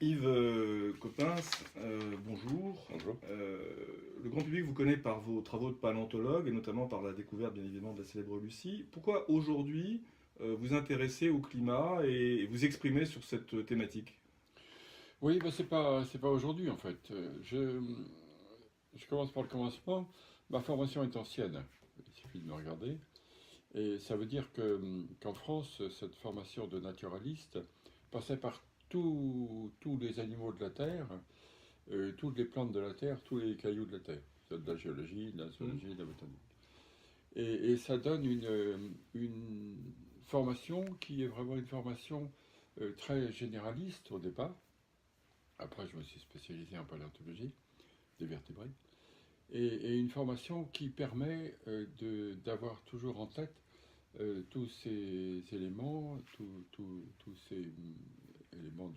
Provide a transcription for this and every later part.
Yves Coppens, bonjour. Bonjour. Le grand public vous connaît par vos travaux de paléontologue et notamment par la découverte bien évidemment de la célèbre Lucie. Pourquoi aujourd'hui vous intéressez au climat et vous exprimer sur cette thématique? Oui, ben c'est pas aujourd'hui en fait. Je commence par le commencement. Ma formation est ancienne, il suffit de me regarder. Et ça veut dire qu'en France, cette formation de naturaliste passait par tous les animaux de la Terre, toutes les plantes de la Terre, tous les cailloux de la Terre. C'est de la géologie, de la Hmm. zoologie, de la botanique. Et ça donne une formation qui est vraiment une formation très généraliste au départ. Après, je me suis spécialisé en paléontologie des vertébrés. Et une formation qui permet d'avoir toujours en tête tous ces éléments, tous ces éléments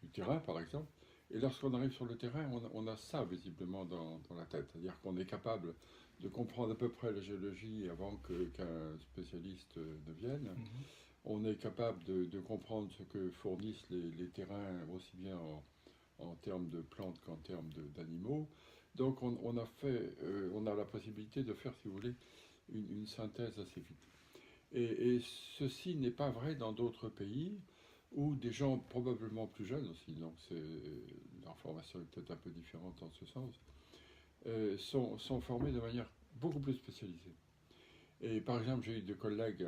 du terrain, par exemple. Et lorsqu'on arrive sur le terrain, on a ça visiblement dans la tête. C'est-à-dire qu'on est capable de comprendre à peu près la géologie avant qu'un spécialiste ne vienne. Mhm. On est capable de comprendre ce que fournissent les terrains, aussi bien en termes de plantes qu'en termes d'animaux. Donc on a la possibilité de faire, si vous voulez, une synthèse assez vite. Et ceci n'est pas vrai dans d'autres pays où des gens probablement plus jeunes aussi, donc leur formation est peut-être un peu différente en ce sens, sont formés de manière beaucoup plus spécialisée. Et par exemple, j'ai eu des collègues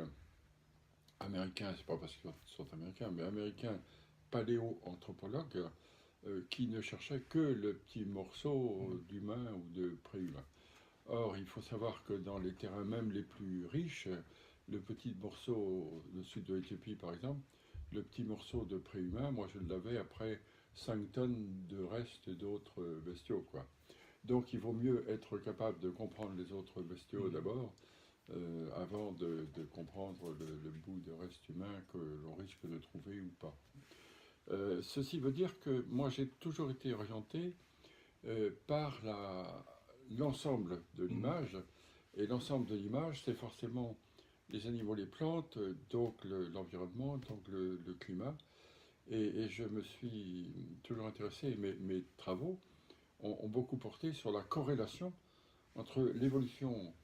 américains, c'est pas parce qu'ils sont américains, mais américains paléo-anthropologues qui ne cherchait que le petit morceau d'humain ou de préhumain. Or, il faut savoir que dans les terrains même les plus riches, le petit morceau, le sud de l'Éthiopie par exemple, le petit morceau de préhumain, moi je l'avais après 5 tonnes de restes d'autres bestiaux, quoi. Donc il vaut mieux être capable de comprendre les autres bestiaux Mhm. d'abord, avant de comprendre le bout de reste humain que l'on risque de trouver ou pas. Ceci veut dire que moi j'ai toujours été orienté par l'ensemble de Mhm. l'image. Et l'ensemble de l'image, c'est forcément les animaux, les plantes, donc l'environnement, donc le climat. Et je me suis toujours intéressé, mes travaux ont beaucoup porté sur la corrélation entre l'évolution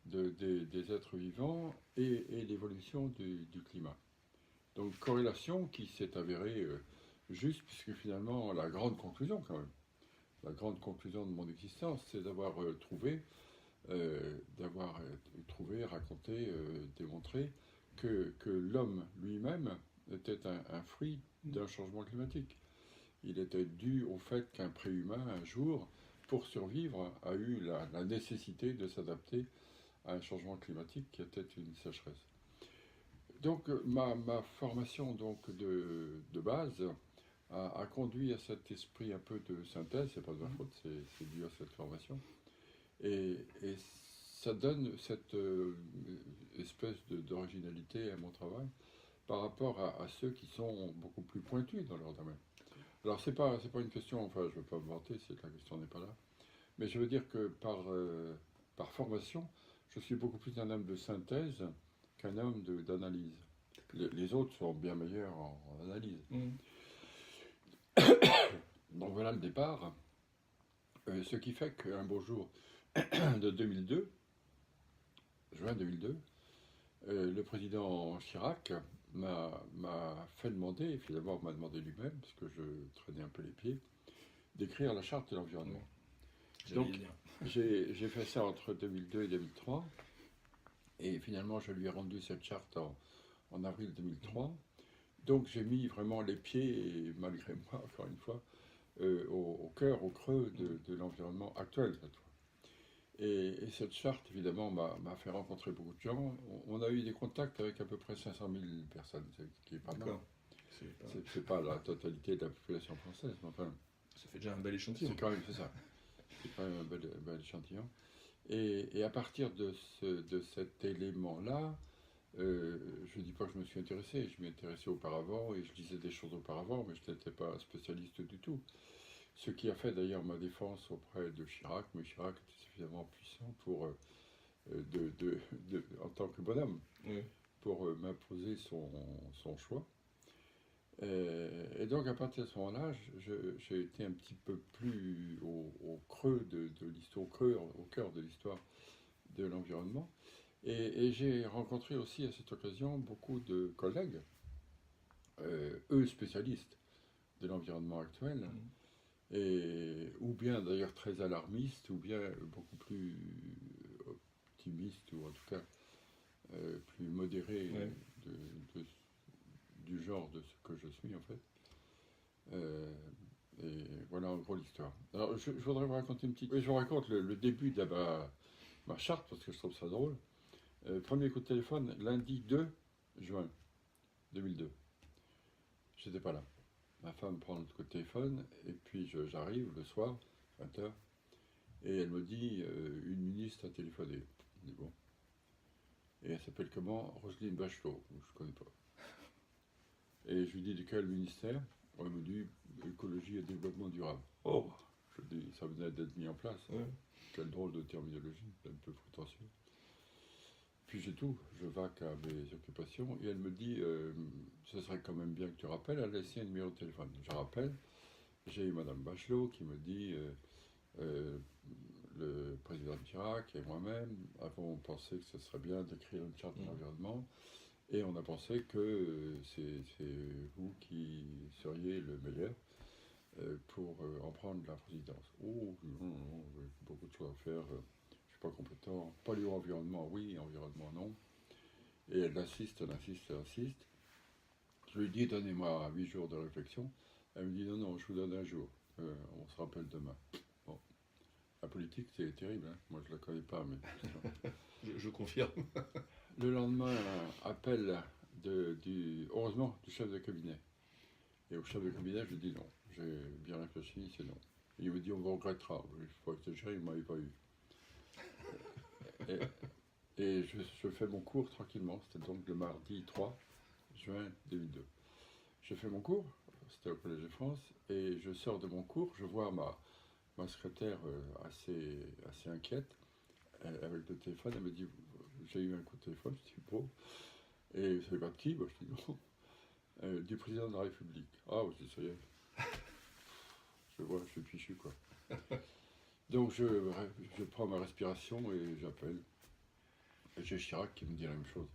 des êtres vivants et l'évolution du climat. Donc corrélation qui s'est avérée juste, puisque finalement la grande conclusion quand même, la grande conclusion de mon existence, c'est d'avoir trouvé, raconté, démontré que l'homme lui-même était un fruit d'un changement climatique. Il était dû au fait qu'un préhumain, un jour, pour survivre, a eu la nécessité de s'adapter à un changement climatique qui était une sécheresse. Donc ma formation donc, de base a conduit à cet esprit un peu de synthèse, c'est pas de ma Mhm. faute, c'est dû à cette formation. Et ça donne cette espèce d'originalité à mon travail par rapport à ceux qui sont beaucoup plus pointus dans leur domaine. Alors c'est pas une question, enfin je ne veux pas me vanter, c'est que la question n'est pas là, mais je veux dire que par formation, je suis beaucoup plus un homme de synthèse qu'un homme d'analyse. Les autres sont bien meilleurs en analyse. Mhm. Donc voilà le départ. Ce qui fait qu'un beau jour de 2002, juin 2002, le président Chirac m'a fait demander, et finalement m'a demandé lui-même, parce que je traînais un peu les pieds, d'écrire la charte de Oui, l'environnement. j'allais y Donc venir. j'ai fait ça entre 2002 et 2003, et finalement je lui ai rendu cette charte en avril Mhm. 2003. Donc j'ai mis vraiment les pieds, et malgré moi, encore une fois, au cœur, au creux Mhm. de l'environnement actuel cette fois. Et cette charte, évidemment, m'a fait rencontrer beaucoup de gens. On a eu des contacts avec à peu près 500 000 personnes, ce qui est pas mal. D'accord. C'est pas... C'est pas la totalité de la population française, mais enfin, Ça fait déjà un bel échantillon. c'est quand même, c'est ça. C'est quand même un bel échantillon. Et à partir de cet élément-là, je ne dis pas que je me suis intéressé, je m'y intéressais auparavant et je lisais des choses auparavant, mais je n'étais pas spécialiste du tout. Ce qui a fait d'ailleurs ma défense auprès de Chirac, mais Chirac était suffisamment puissant pour, en tant que bonhomme, Oui. pour m'imposer son choix. Et donc, à partir de ce moment-là, j'ai été un petit peu plus au creux de l'histoire, au cœur de l'histoire de l'environnement. Et j'ai rencontré aussi à cette occasion beaucoup de collègues, eux spécialistes de l'environnement actuel, ou bien d'ailleurs très alarmistes, ou bien beaucoup plus optimistes, ou en tout cas plus modérés Ouais. de- du genre de ce que je suis en fait. Euh, et voilà en gros l'histoire. Alors je voudrais vous raconter une petite... Je vous raconte le début de ma charte parce que je trouve ça drôle. Premier coup de téléphone, lundi 2 juin 2002. J'étais pas là. Ma femme prend le coup de téléphone et puis j'arrive le soir, 20h, et elle me dit une ministre a téléphoné. Je dis bon. Et elle s'appelle comment? Roselyne Bachelot. Je connais pas. Et je lui dis de quel ministère? Elle me dit écologie et développement durable. Oh, je dis ça venait d'être mis en place. Ouais. Quelle drôle de terminologie, un peu prétentieux. Puis j'ai tout, je vaque à mes occupations et elle me dit ce serait quand même bien que tu rappelles, elle a laissé un numéro de téléphone. Je rappelle, j'ai Madame Bachelot qui me dit euh, le président Chirac et moi-même avons pensé que ce serait bien d'écrire une charte de l'environnement et on a pensé que c'est vous qui seriez le meilleur pour en prendre la présidence. Oh, non, non, beaucoup de choses à faire. Je suis pas compétent. Environnement, oui, environnement, non. Et elle insiste, elle insiste, elle insiste. Je lui dis, donnez-moi 8 jours de réflexion. Elle me dit, non, non, je vous donne un jour. On se rappelle demain. Bon. La politique, c'est terrible. Hein. Moi, je la connais pas, mais... Je confirme. Le lendemain, appel heureusement, du chef de cabinet. Et au chef de cabinet, je dis non. J'ai bien réfléchi, c'est non. Il me dit, on vous regrettera. Il faut exagérer, il ne m'avait pas eu. Et je fais mon cours tranquillement. C'était donc le mardi 3 juin 2002. Je fais mon cours, c'était au Collège de France, et je sors de mon cours, je vois ma secrétaire assez inquiète, avec le téléphone, elle me dit, j'ai eu un coup de téléphone, je dis, bon, et vous savez pas de qui? Moi, je dis, non, du président de la République. Ah, je dis, ça y est, je vois, je suis fichu, quoi. Donc je prends ma respiration et j'appelle. Et j'ai Chirac qui me dit la même chose.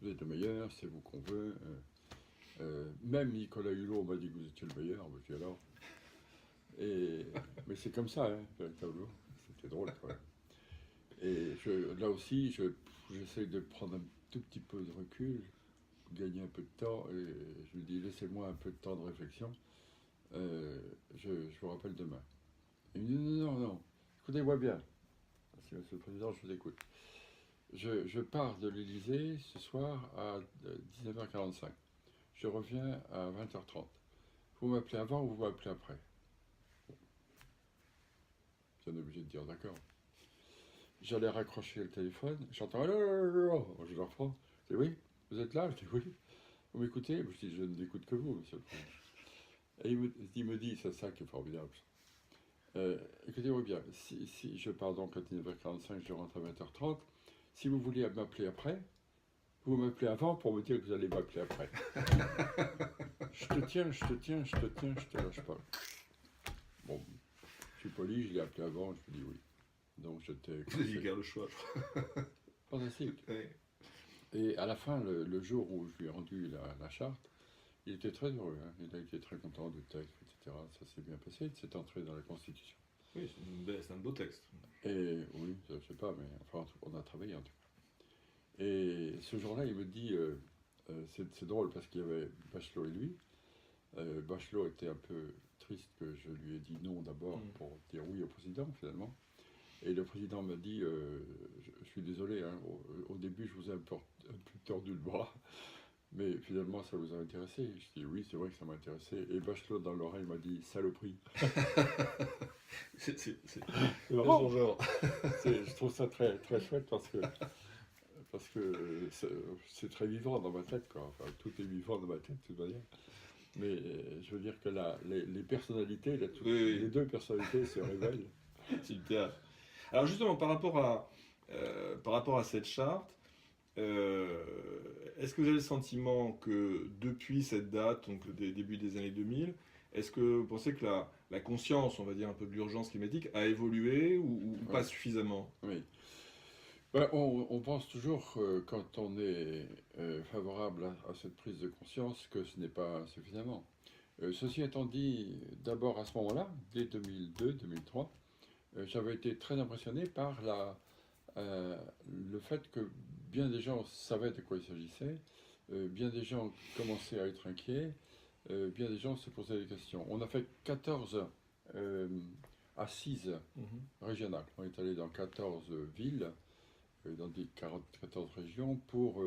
Vous êtes le meilleur, c'est vous qu'on veut. Même Nicolas Hulot m'a dit que vous étiez le meilleur. Je dis alors. Mais c'est comme ça, hein, véritablement. C'était drôle quand même. Et là aussi, j'essaie de prendre un tout petit peu de recul, gagner un peu de temps. Et je lui dis laissez-moi un peu de temps de réflexion. Je vous rappelle demain. Il me dit non, non, non. Écoutez-moi bien. Merci, Monsieur le Président, je vous écoute. Je pars de l'Élysée ce soir à 19h45. Je reviens à 20h30. Vous m'appelez avant ou vous m'appelez après? Vous êtes obligé de dire d'accord. J'allais raccrocher le téléphone. J'entends je le reprends. Je dis oui, vous êtes là? Je dis oui. Vous m'écoutez? Je dis je ne l'écoute que vous, Monsieur le Président. Et il me dit, c'est ça qui est formidable. Écoutez-moi bien, si je pars donc à 19h45, je rentre à 20h30. Si vous voulez m'appeler après, vous m'appelez avant pour me dire que vous allez m'appeler après. Je te tiens, je te lâche pas. Bon, je suis poli, je l'ai appelé avant, je lui dis oui. Donc j'étais... Vous aviez guère le choix. Fantastique. Ouais. Et à la fin, le jour où je lui ai rendu la charte, il était très heureux, hein. Il a été très content du texte, etc. Ça s'est bien passé, c'est entré dans la Constitution. Oui, c'est un beau texte. Et oui, je ne sais pas, mais enfin, on a travaillé en tout cas. Et ce jour-là, il me dit, c'est drôle parce qu'il y avait Bachelot et lui. Bachelot était un peu triste que je lui ai dit non d'abord pour dire oui au président finalement. Et le président m'a dit, je suis désolé, hein, au début je vous ai un peu tordu le bras, mais finalement ça vous a intéressé. Je dis oui, c'est vrai que ça m'a intéressé. Et Bachelot dans l'oreille m'a dit saloperie. C'est Vraiment, son genre. je trouve ça très, très chouette parce que c'est très vivant dans ma tête, quoi. Enfin, tout est vivant dans ma tête, de toute manière. Mais je veux dire que les personnalités, Oui. les deux personnalités se révèlent. C'est le théâtre. Alors justement, par rapport à cette charte, Euh, Est-ce que vous avez le sentiment que depuis cette date, donc des débuts des années 2000, est-ce que vous pensez que la conscience, on va dire un peu de l'urgence climatique, a évolué ou Oui, pas suffisamment? oui. Ben, on pense toujours, quand on est favorable à cette prise de conscience, que ce n'est pas suffisamment. Ceci étant dit, d'abord à ce moment-là, dès 2002-2003, j'avais été très impressionné par euh, le fait que bien des gens savaient de quoi il s'agissait, bien des gens commençaient à être inquiets, bien des gens se posaient des questions. On a fait 14 euh, assises Mhm. régionales. On est allé dans 14 villes, dans des 14 régions, pour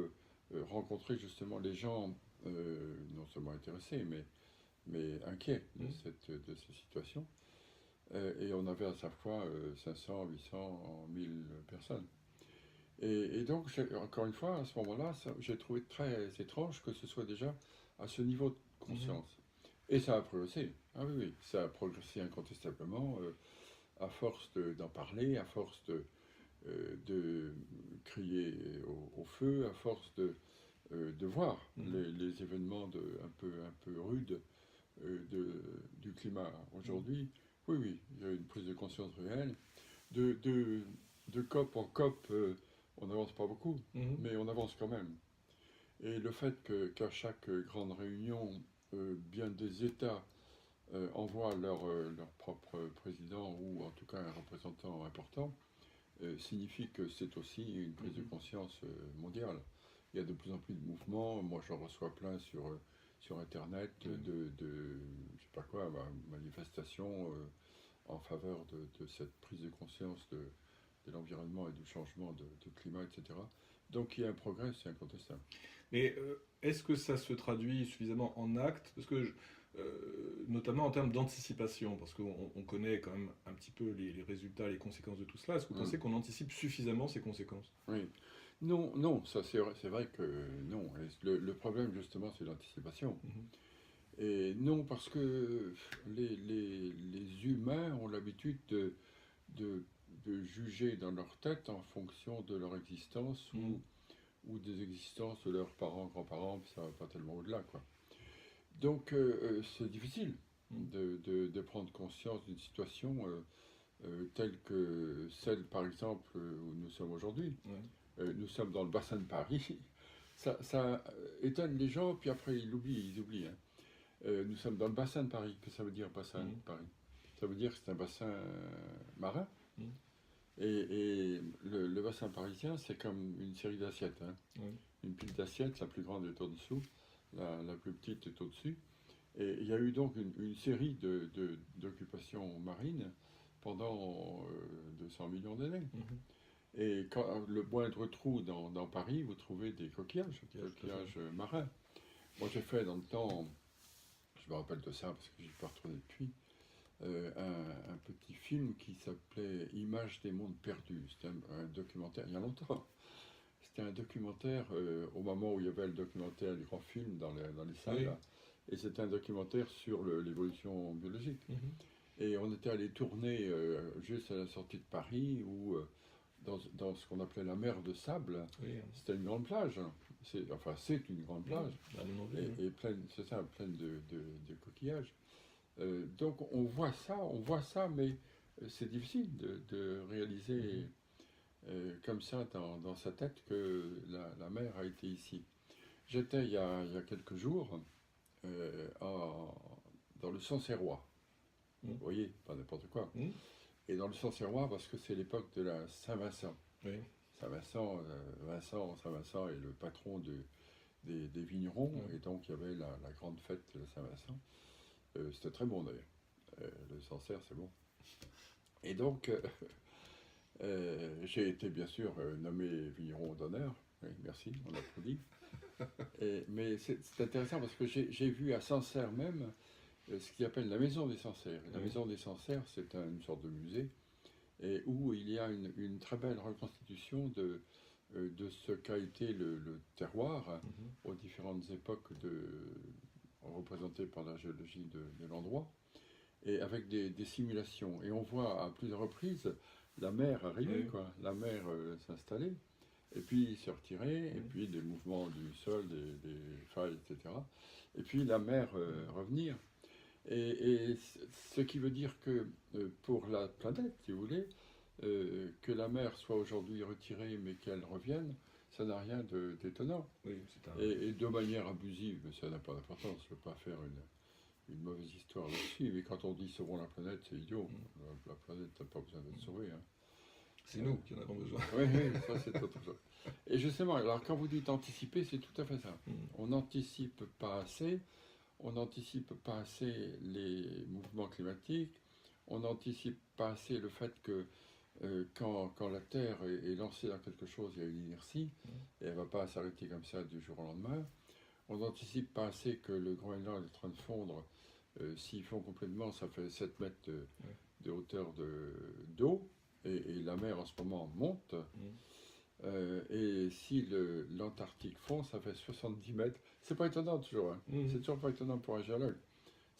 rencontrer justement les gens non seulement intéressés, mais inquiets Mhm. de cette situation. Et on avait à chaque fois 500, 800, 1000 personnes. Et donc, encore une fois, à ce moment-là, j'ai trouvé très étrange que ce soit déjà à ce niveau de Mhm. conscience. Et ça a progressé. Ah oui, oui, ça a progressé incontestablement, à force d'en parler, à force de crier au feu, à force de voir Mhm. les événements un peu rudes du climat Mhm. aujourd'hui. Oui, oui, il y a une prise de conscience réelle. De, de, de COP en COP, on n'avance pas beaucoup, Mhm. mais on avance quand même. Et le fait qu'à chaque grande réunion, bien des États envoient leur propre président ou en tout cas un représentant important, signifie que c'est aussi une prise de Mhm. conscience mondiale. Il y a de plus en plus de mouvements. Moi, j'en reçois plein sur Internet Mhm. je sais pas quoi, manifestations en faveur de cette prise de conscience de l'environnement et du changement de climat, etc. Donc il y a un progrès, c'est incontestable. Mais est-ce que ça se traduit suffisamment en actes? Parce que, notamment en termes d'anticipation, parce qu'on connaît quand même un petit peu les résultats, les conséquences de tout cela. Est-ce que vous Hum, pensez qu'on anticipe suffisamment ces conséquences? Oui. Non, non, ça c'est vrai que non. Et le problème justement, c'est l'anticipation. Mhm. Et non, parce que les humains ont l'habitude de, de juger dans leur tête en fonction de leur existence Mhm. ou des existences de leurs parents, grands-parents, puis ça va pas tellement au-delà, quoi. Donc c'est difficile Mhm. de prendre conscience d'une situation telle que celle, par exemple, où nous sommes aujourd'hui. Ouais. Nous sommes dans le bassin de Paris. Ça étonne les gens, puis après ils oublient. Hein. Nous sommes dans le bassin de Paris. Que ça veut dire bassin de Mhm. Paris? Ça veut dire que c'est un bassin marin. Mhm. Et le bassin parisien, c'est comme une série d'assiettes. Hein. Ouais. Une pile d'assiettes, la plus grande est au-dessous, la plus petite est au-dessus. Et il y a eu donc une série d'occupations marines pendant 200 millions d'années. Mhm. Et quand le moindre trou dans Paris, vous trouvez des Coquillage, tout à fait. coquillages marins. Moi, j'ai fait dans le temps, je me rappelle de ça parce que j'y peux retourner depuis, un petit film qui s'appelait Images des mondes perdus. C'était un documentaire, il y a longtemps. C'était un documentaire au moment où il y avait le documentaire du grand film dans les Oui. salles. Et c'était un documentaire sur l'évolution biologique. Mhm. Et on était allé tourner juste à la sortie de Paris, où dans ce qu'on appelait la mer de sable, Oui. c'était une grande plage. Enfin, c'est une grande Mhm. plage, Bah, nous, oui. et pleine, c'est ça, pleine de coquillages. Donc on voit ça, mais c'est difficile de réaliser Mhm. comme ça dans sa tête que la mer a été ici. J'étais il y a quelques jours dans le Sancerrois. Mhm. Vous voyez, pas n'importe quoi. Mhm. Et dans le Sancerrois, parce que c'est l'époque de la Saint-Vincent. Oui. Saint-Vincent, Saint-Vincent est le patron des vignerons, Ouais. et donc il y avait la grande fête de la Saint-Vincent. C'était très bon d'ailleurs. Le Sancerre, c'est bon. Et donc, j'ai été bien sûr nommé vigneron d'honneur. Oui, merci, on applaudit. Mais c'est intéressant parce que j'ai vu à Sancerre même ce qu'ils appellent la maison des Sancerres. La Oui. maison des Sancerres, c'est une sorte de musée et où il y a une très belle reconstitution de ce qu'a été le terroir Mhm. aux différentes époques représentées par la géologie de l'endroit, et avec des simulations. Et on voit à plusieurs reprises la mer arriver, Oui. quoi, la mer s'installer. et puis se retirer, et puis des mouvements du sol, des failles, etc. Et puis la mer revenir. Et ce qui veut dire que pour la planète, si vous voulez, que la mer soit aujourd'hui retirée mais qu'elle revienne, ça n'a rien d'étonnant. Oui, c'est un... Et de manière abusive, mais ça n'a pas d'importance, je ne veux pas faire une mauvaise histoire là-dessus, mais quand on dit sauvons la planète, c'est idiot. La planète n'a pas besoin d'être sauvée. Hein. C'est nous qui en avons besoin. Oui, ça c'est autre chose. Et justement, alors quand vous dites anticiper, c'est tout à fait ça. On n'anticipe pas assez. On n'anticipe pas assez les mouvements climatiques, on n'anticipe pas assez le fait que quand la Terre est lancée dans quelque chose, il y a une inertie, et elle ne va pas s'arrêter comme ça du jour au lendemain. On n'anticipe pas assez que le Groenland est en train de fondre. S'il fond complètement, ça fait 7 mètres de hauteur d'eau, et la mer en ce moment monte. Et si l'Antarctique fond, ça fait 70 mètres. C'est pas étonnant toujours, hein. C'est toujours pas étonnant pour un géologue.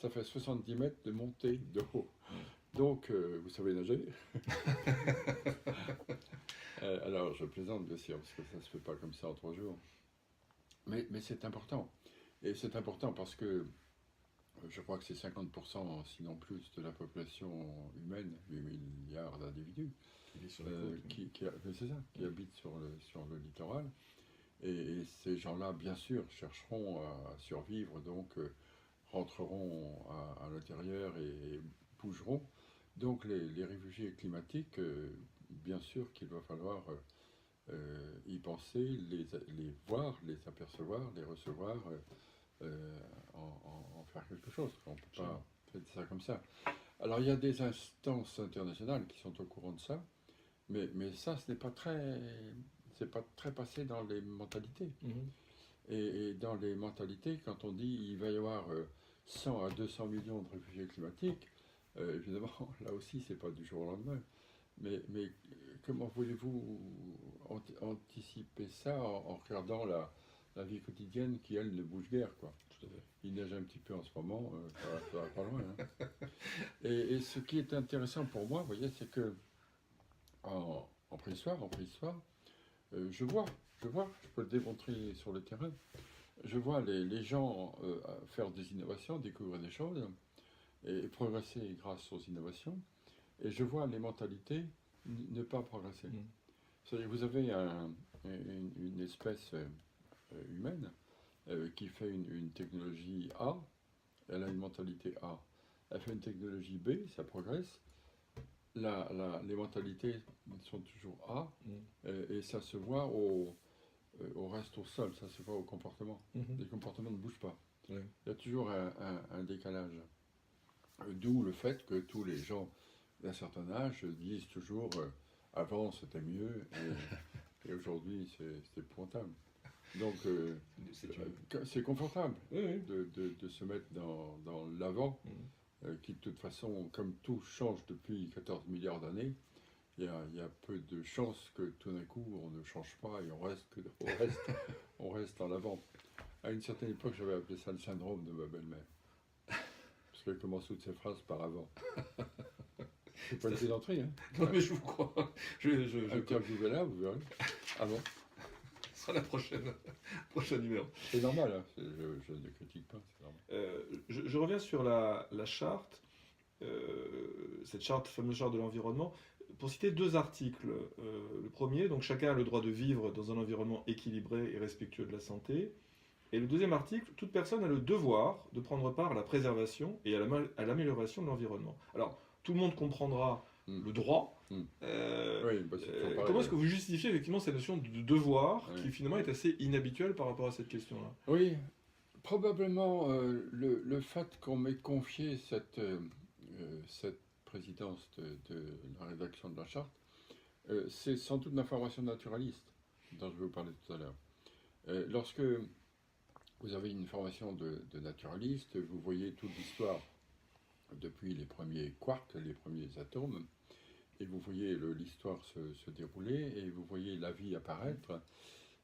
Ça fait 70 mètres de montée de haut. Donc, vous savez nager. Alors, je plaisante bien sûr, parce que ça se fait pas comme ça en 3 jours. Mais c'est important. Et c'est important parce que je crois que c'est 50%, sinon plus, de la population humaine, 8 milliards d'individus, qui habitent sur le littoral. Et ces gens-là, bien sûr, chercheront à survivre, donc rentreront à l'intérieur et bougeront. Donc les réfugiés climatiques, bien sûr qu'il va falloir y penser, les voir, les apercevoir, les recevoir, en faire quelque chose. On ne peut pas faire ça comme ça. Alors il y a des instances internationales qui sont au courant de ça, mais ça, ce n'est pas très passé dans les mentalités. Et dans les mentalités, quand on dit il va y avoir 100 à 200 millions de réfugiés climatiques, évidemment, là aussi, c'est pas du jour au lendemain. Mais comment voulez-vous anticiper ça en regardant la vie quotidienne qui, elle, ne bouge guère, quoi. Tout à fait. Il neige un petit peu en ce moment, ça va pas loin. Hein. Et ce qui est intéressant pour moi, vous voyez, c'est que en préhistoire, je vois, je peux le démontrer sur le terrain, je vois les gens faire des innovations, découvrir des choses et progresser grâce aux innovations, et je vois les mentalités ne pas progresser. C'est-à-dire que vous avez une espèce humaine qui fait une technologie A, elle a une mentalité A. Elle fait une technologie B, ça progresse. Les mentalités sont toujours A, et ça se voit au reste au sol, ça se voit au comportement. Les comportements ne bougent pas. Il y a toujours un décalage. D'où le fait que tous les gens d'un certain âge disent toujours avant c'était mieux et aujourd'hui c'est épouvantable. Donc c'est confortable de se mettre dans l'avant, qui de toute façon, comme tout change depuis 14 milliards d'années, il y a peu de chances que tout d'un coup on ne change pas et on reste en avant. À une certaine époque, j'avais appelé ça le syndrome de ma belle-mère. Parce qu'elle commence toutes ses phrases par avant. C'est pas une plaisanterie, hein. Non, mais je vous crois. Interviewez-la, vous verrez. Ah bon? Ce sera la prochaine numéro. C'est normal, hein. Je ne critique pas, c'est normal. Je reviens sur la charte, cette fameuse charte de l'environnement, pour citer 2 articles. Le premier, donc chacun a le droit de vivre dans un environnement équilibré et respectueux de la santé. Et le deuxième article, toute personne a le devoir de prendre part à la préservation et à l'amélioration de l'environnement. Alors, tout le monde comprendra le droit. Oui, comment est-ce que vous justifiez effectivement cette notion de devoir qui finalement est assez inhabituelle par rapport à cette question-là? Oui, probablement le fait qu'on m'ait confié cette présidence de la rédaction de la charte, c'est sans doute l'information naturaliste dont je vais vous parler tout à l'heure. Lorsque vous avez une formation de naturaliste, vous voyez toute l'histoire depuis les premiers quarks, les premiers atomes, et vous voyez l'histoire se dérouler, et vous voyez la vie apparaître,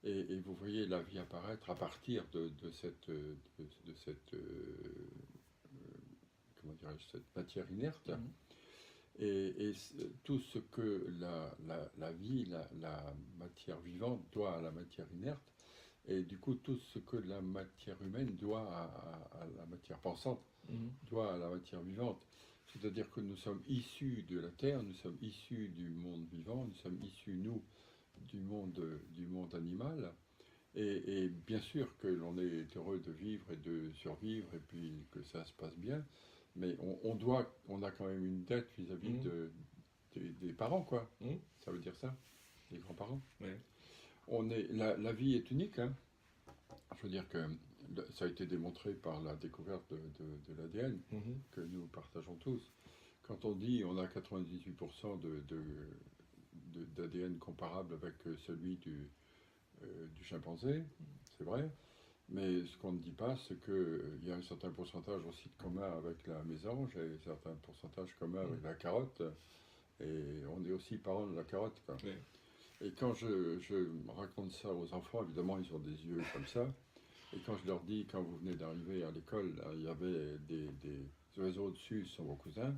et vous voyez la vie apparaître à partir de cette comment dirais-je, cette matière inerte. Tout ce que la vie, la matière vivante doit à la matière inerte, et du coup tout ce que la matière humaine doit à la matière pensante, Mhm. doit à la matière vivante. C'est-à-dire que nous sommes issus de la Terre, nous sommes issus du monde vivant, nous sommes issus, nous, du monde animal. Et bien sûr que l'on est heureux de vivre et de survivre, et puis que ça se passe bien, mais on a quand même une dette vis-à-vis Mhm. des parents, quoi. Mhm. Ça veut dire ça, des grands-parents. Ouais. La vie est unique, hein. Je veux dire que ça a été démontré par la découverte de l'ADN Mhm. que nous partageons tous. Quand on dit on a 98% d'ADN comparable avec celui du chimpanzé, c'est vrai, mais ce qu'on ne dit pas, c'est qu'il y a un certain pourcentage aussi de commun avec la mésange et un certain pourcentage commun avec la carotte, et on est aussi parents de la carotte, quoi. Ouais. Et quand je raconte ça aux enfants, évidemment, ils ont des yeux comme ça. Et quand je leur dis, quand vous venez d'arriver à l'école, il y avait des oiseaux dessus, ce sont vos cousins,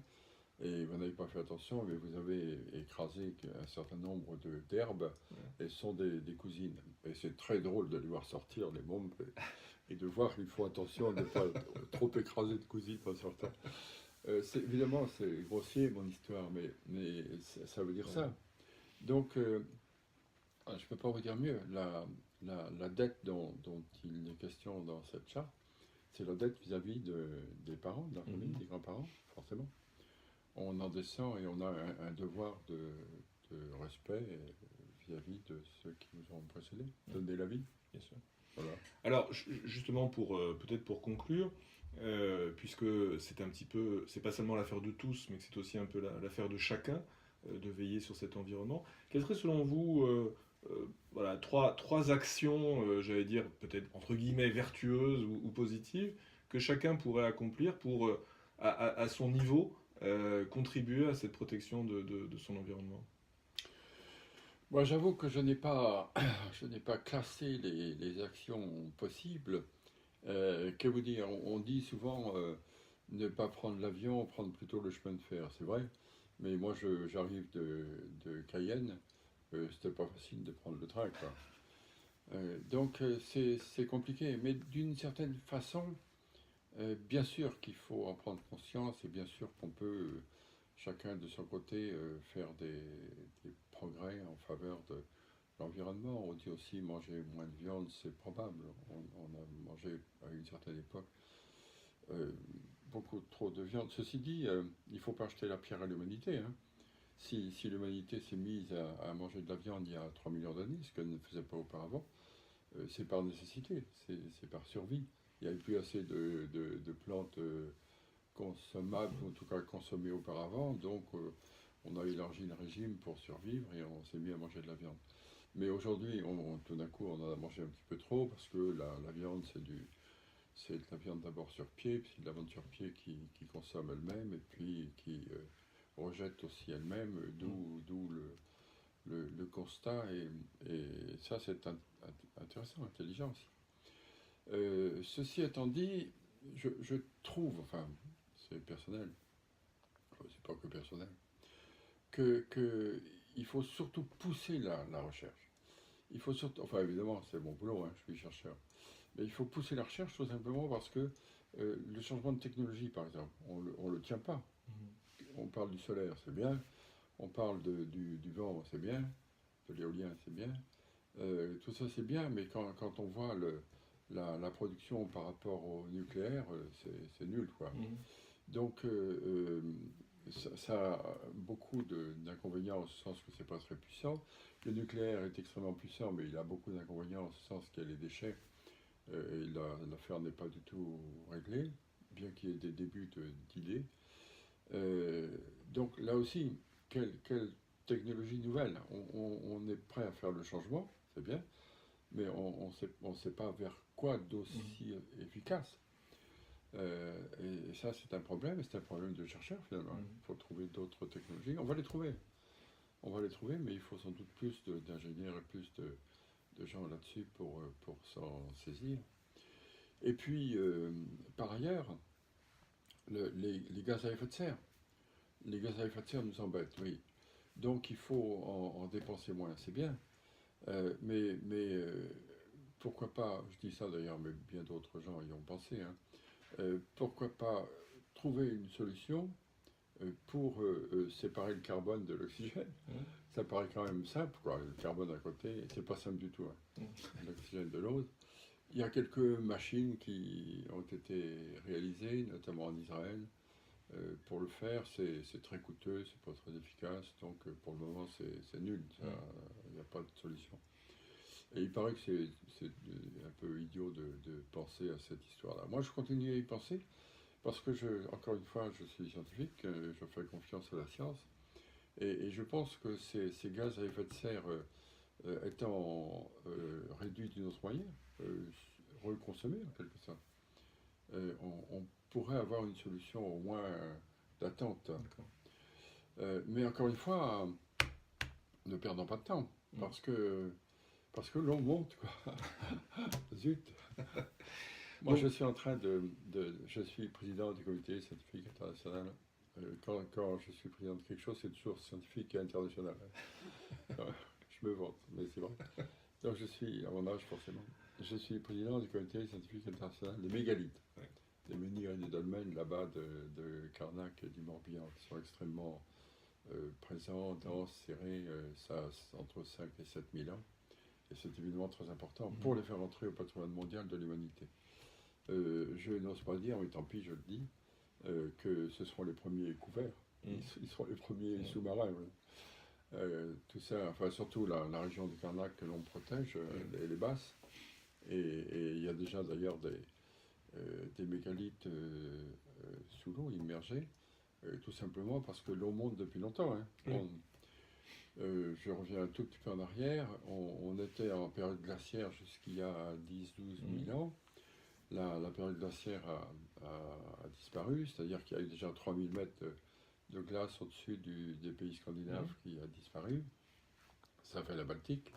et vous n'avez pas fait attention, mais vous avez écrasé un certain nombre d'herbes, et ce sont des cousines. Et c'est très drôle de les voir sortir, les mômes, et de voir qu'il faut attention de ne pas trop écraser de cousines en sortant. Évidemment, c'est grossier mon histoire, mais ça veut dire ça. Donc, je ne peux pas vous dire mieux. La dette dont il est question dans cette charte, c'est la dette vis-à-vis des parents, de la famille, Mhm. des grands-parents, forcément. On en descend et on a un devoir de respect vis-à-vis de ceux qui nous ont précédés, donner la vie. Bien sûr. Voilà. Alors, justement, peut-être pour conclure, puisque c'est un petit peu, c'est pas seulement l'affaire de tous, mais que c'est aussi un peu l'affaire de chacun, de veiller sur cet environnement. Quelles seraient selon vous, voilà, trois actions, j'allais dire peut-être entre guillemets vertueuses ou positives, que chacun pourrait accomplir pour, à son niveau, contribuer à cette protection de son environnement? Moi, j'avoue que je n'ai pas classé les actions possibles. Que vous dire, on dit souvent ne pas prendre l'avion, prendre plutôt le chemin de fer, c'est vrai. Mais moi, j'arrive de Cayenne, c'était pas facile de prendre le train, quoi. Donc c'est compliqué, mais d'une certaine façon, bien sûr qu'il faut en prendre conscience et bien sûr qu'on peut, chacun de son côté, faire des progrès en faveur de l'environnement. On dit aussi manger moins de viande, c'est probable. On a mangé à une certaine époque euh, beaucoup trop de viande. Ceci dit, il ne faut pas jeter la pierre à l'humanité, hein. Si l'humanité s'est mise à manger de la viande il y a 3 millions d'années, ce qu'elle ne faisait pas auparavant, c'est par nécessité, c'est par survie. Il n'y avait plus assez de plantes consommables, ou en tout cas consommées auparavant, donc on a élargi le régime pour survivre et on s'est mis à manger de la viande. Mais aujourd'hui, tout d'un coup, on en a mangé un petit peu trop parce que la viande, c'est de la viande d'abord sur pied, puis c'est de la viande sur pied qui consomme elle-même et puis qui rejette aussi elle-même, d'où le constat. Et ça, c'est intéressant, intelligent aussi. Ceci étant dit, je trouve, enfin, c'est personnel, c'est pas que personnel, que il faut surtout pousser la recherche. Il faut surtout, enfin évidemment, c'est mon boulot, hein, je suis chercheur, mais il faut pousser la recherche tout simplement parce que le changement de technologie, par exemple, on le tient pas. On parle du solaire, c'est bien. On parle du vent, c'est bien. De l'éolien, c'est bien. Tout ça, c'est bien, mais quand on voit la production par rapport au nucléaire, c'est nul, quoi. Mhm. Donc, ça a beaucoup d'inconvénients en ce sens que c'est pas très puissant. Le nucléaire est extrêmement puissant, mais il a beaucoup d'inconvénients en ce sens qu'il y a les déchets et l'affaire n'est pas du tout réglée, bien qu'il y ait des débuts d'idées. Donc là aussi, quelle technologie nouvelle? On est prêt à faire le changement, c'est bien, mais on sait pas vers quoi d'aussi efficace. Et ça, c'est un problème, et c'est un problème de chercheurs finalement. Il faut trouver d'autres technologies. On va les trouver. On va les trouver, mais il faut sans doute plus d'ingénieurs et plus de gens là-dessus pour s'en saisir. Et puis, par ailleurs, les gaz à effet de serre. Les gaz à effet de serre nous embêtent, oui. Donc il faut en dépenser moins, c'est bien. Mais pourquoi pas, je dis ça d'ailleurs, mais bien d'autres gens y ont pensé, hein, pourquoi pas trouver une solution pour séparer le carbone de l'oxygène. Ça paraît quand même simple, quoi. Le carbone à côté, c'est pas simple du tout, hein. L'oxygène de l'autre. Il y a quelques machines qui ont été réalisées, notamment en Israël. Pour le faire, c'est très coûteux, c'est pas très efficace, donc pour le moment c'est nul, il n'y a pas de solution. Et il paraît que c'est un peu idiot de penser à cette histoire-là. Moi je continue à y penser, parce que, encore une fois, je suis scientifique, je fais confiance à la science, et je pense que ces gaz à effet de serre étant réduits d'une autre manière, reconsommés en quelque sorte, on pourrait avoir une solution au moins d'attente. Mais encore une fois, ne perdons pas de temps, parce que l'on monte, quoi. Zut. Moi, je suis en train je suis président du comité scientifique international. Quand je suis président de quelque chose, c'est toujours scientifique et international. Je me vante, mais c'est vrai. Donc je suis, à mon âge forcément, je suis président du comité scientifique international des mégalithes. Des menhirs et des dolmens là-bas de Karnak et du Morbihan, qui sont extrêmement présents, denses, serrés, ça entre 5 et 7 000 ans. Et c'est évidemment très important pour les faire entrer au patrimoine mondial de l'humanité. Je n'ose pas dire, mais tant pis, je le dis, que ce seront les premiers couverts. Ils seront les premiers sous-marins. Tout ça, enfin surtout la région de Karnak que l'on protège, les basses. Et il y a déjà d'ailleurs des mégalithes sous l'eau, immergés, tout simplement parce que l'eau monte depuis longtemps. Hein. Je reviens un tout petit peu en arrière. On était en période glaciaire jusqu'il y a 10-12 000 ans. La période glaciaire a disparu, c'est-à-dire qu'il y a eu déjà 3000 mètres de glace au-dessus des pays scandinaves qui a disparu. Ça fait la Baltique.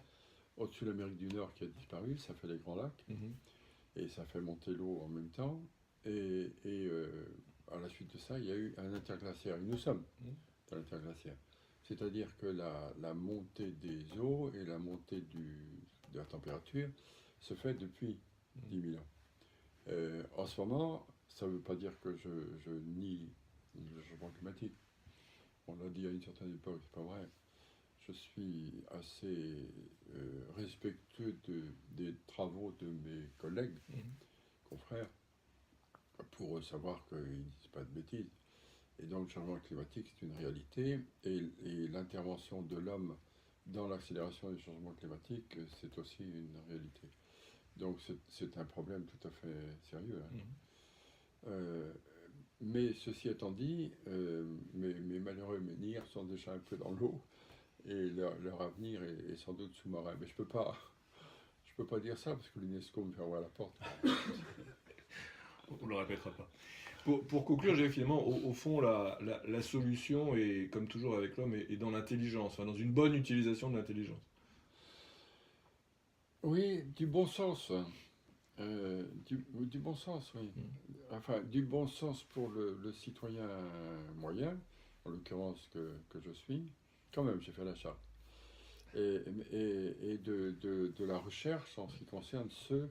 Au-dessus de l'Amérique du Nord qui a disparu, ça fait les Grands Lacs. Et ça fait monter l'eau en même temps. Et à la suite de ça, il y a eu un interglaciaire. Et nous sommes dans l'interglaciaire. C'est-à-dire que la montée des eaux et la montée de la température se fait depuis 10 000 ans. En ce moment, ça ne veut pas dire que je nie le changement climatique. On l'a dit à une certaine époque, c'est pas vrai. Je suis assez respectueux des travaux de mes collègues, confrères, pour savoir qu'ils ne disent pas de bêtises. Et donc le changement climatique, c'est une réalité, et l'intervention de l'homme dans l'accélération du changement climatique, c'est aussi une réalité. Donc c'est un problème tout à fait sérieux. Hein. Mais ceci étant dit, mes malheureux menhirs sont déjà un peu dans l'eau, et leur avenir est sans doute sous-marin. Mais je peux pas dire ça, parce que l'UNESCO me ferme à la porte. On ne le répétera pas. Pour conclure, j'ai finalement, au fond, la solution, est, comme toujours avec l'homme, est dans l'intelligence, enfin, dans une bonne utilisation de l'intelligence. Oui, du bon sens. Du bon sens, oui. Enfin, du bon sens pour le citoyen moyen, en l'occurrence que je suis. Quand même, j'ai fait la charte. Et de la recherche en ce qui concerne ceux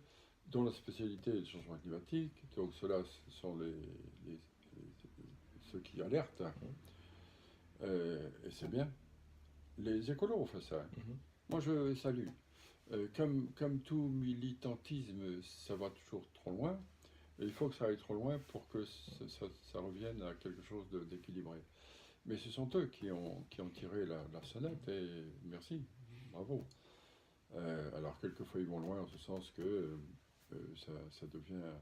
dont la spécialité est le changement climatique. Donc ceux-là, ce sont ceux qui alertent. Et c'est bien. Les écolos ont fait ça. Moi, je salue. Comme tout militantisme, ça va toujours trop loin. Et il faut que ça aille trop loin pour que ça revienne à quelque chose d'équilibré. Mais ce sont eux qui ont tiré la sonnette, et merci, bravo. Alors quelquefois ils vont loin en ce sens que ça devient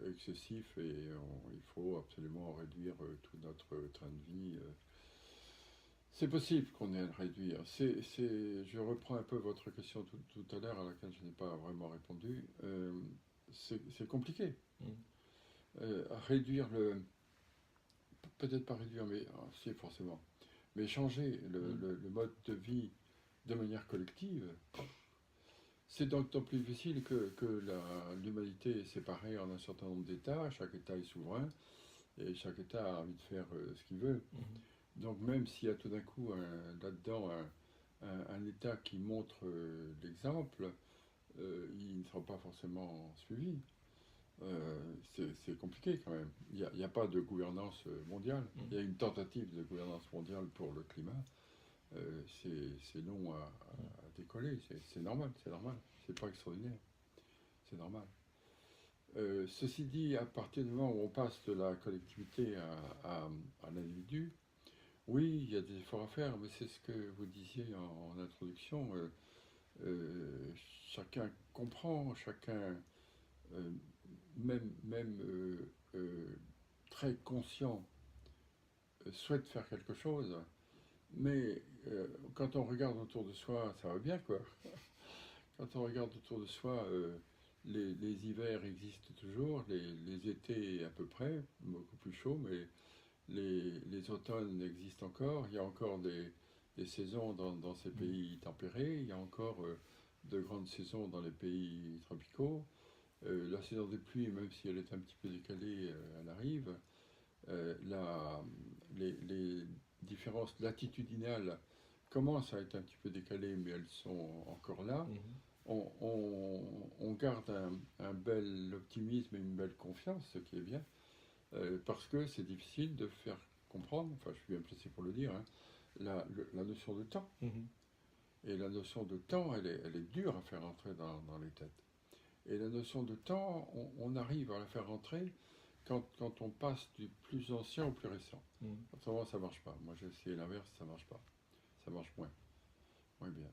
excessif, et il faut absolument réduire tout notre train de vie. C'est possible qu'on ait à le réduire. Je reprends un peu votre question tout à l'heure, à laquelle je n'ai pas vraiment répondu. C'est compliqué. Réduire peut-être pas réduire, mais si, forcément. Mais changer le mode de vie de manière collective, c'est d'autant plus difficile que l'humanité est séparée en un certain nombre d'États, chaque État est souverain, Et chaque État a envie de faire ce qu'il veut. Donc même s'il y a tout d'un coup là-dedans un État qui montre l'exemple, il ne sera pas forcément suivi. C'est compliqué quand même. Il n'y a pas de gouvernance mondiale. Il y a une tentative de gouvernance mondiale pour le climat. C'est long à décoller. C'est normal, c'est normal. C'est pas extraordinaire. C'est normal. Ceci dit, à partir du moment où on passe de la collectivité à l'individu, oui, il y a des efforts à faire, mais c'est ce que vous disiez en introduction. Chacun comprend, chacun, euh, même très conscient, souhaite faire quelque chose, mais quand on regarde autour de soi, ça va bien, quoi. Quand on regarde autour de soi, les hivers existent toujours, les étés à peu près, beaucoup plus chauds, mais les automnes existent encore. Il y a encore des saisons dans ces pays tempérés, il y a encore de grandes saisons dans les pays tropicaux. La saison des pluies, même si elle est un petit peu décalée, elle arrive. Les différences latitudinales commencent à être un petit peu décalées, mais elles sont encore là. On garde un bel optimisme et une belle confiance, ce qui est bien, parce que c'est difficile de faire comprendre, enfin je suis bien placé pour le dire, hein, la notion de temps. Et la notion de temps, elle est dure à faire entrer dans les têtes. Et la notion de temps, on arrive à la faire entrer quand on passe du plus ancien au plus récent. Autrement, ça ne marche pas. Moi, j'ai essayé l'inverse, ça ne marche pas. Ça marche moins bien.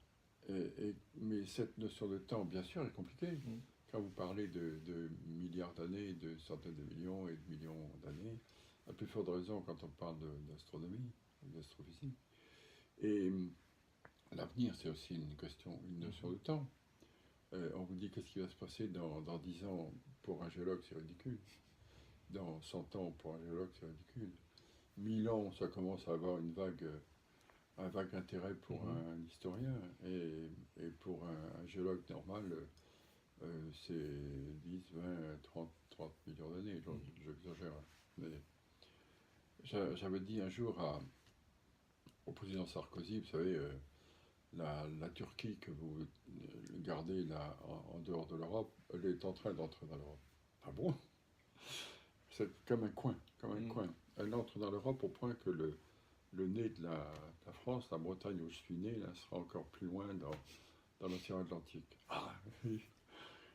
Mais cette notion de temps, bien sûr, est compliquée. Quand vous parlez de milliards d'années, de centaines de millions et de millions d'années, à plus forte raison quand on parle d'astronomie, d'astrophysique. Et l'avenir, c'est aussi une notion de temps. On vous dit qu'est-ce qui va se passer dans 10 ans pour un géologue, c'est ridicule. Dans 100 ans pour un géologue, c'est ridicule. 1000 ans, ça commence à avoir un vague intérêt pour un historien. Et pour un géologue normal, c'est 10, 20, 30 millions d'années. J'exagère. Mais j'avais dit un jour au président Sarkozy, vous savez, la Turquie que vous gardez là en dehors de l'Europe, elle est en train d'entrer dans l'Europe. Ah bon? C'est comme un coin, coin. Elle entre dans l'Europe au point que le nez de la France, la Bretagne où je suis né, là, sera encore plus loin dans l'océan Atlantique. Ah, oui.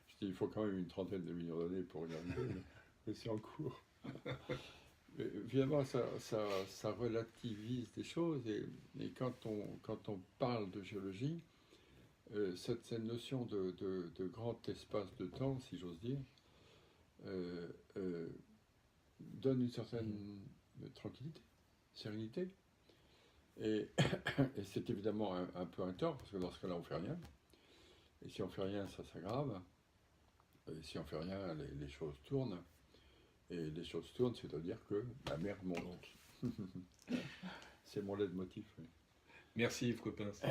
Je dis, il faut quand même une trentaine de millions d'années pour y arriver, mais c'est en cours. Évidemment, ça relativise des choses, et quand on parle de géologie, cette notion de grand espace de temps, si j'ose dire, donne une certaine tranquillité, sérénité. Et c'est évidemment un peu un tort, parce que dans ce cas-là, on ne fait rien. Et si on ne fait rien, ça s'aggrave. Et si on ne fait rien, les choses tournent. Et les choses tournent, c'est-à-dire que la mer monte. C'est mon leitmotiv. Oui. Merci Yves Coppens.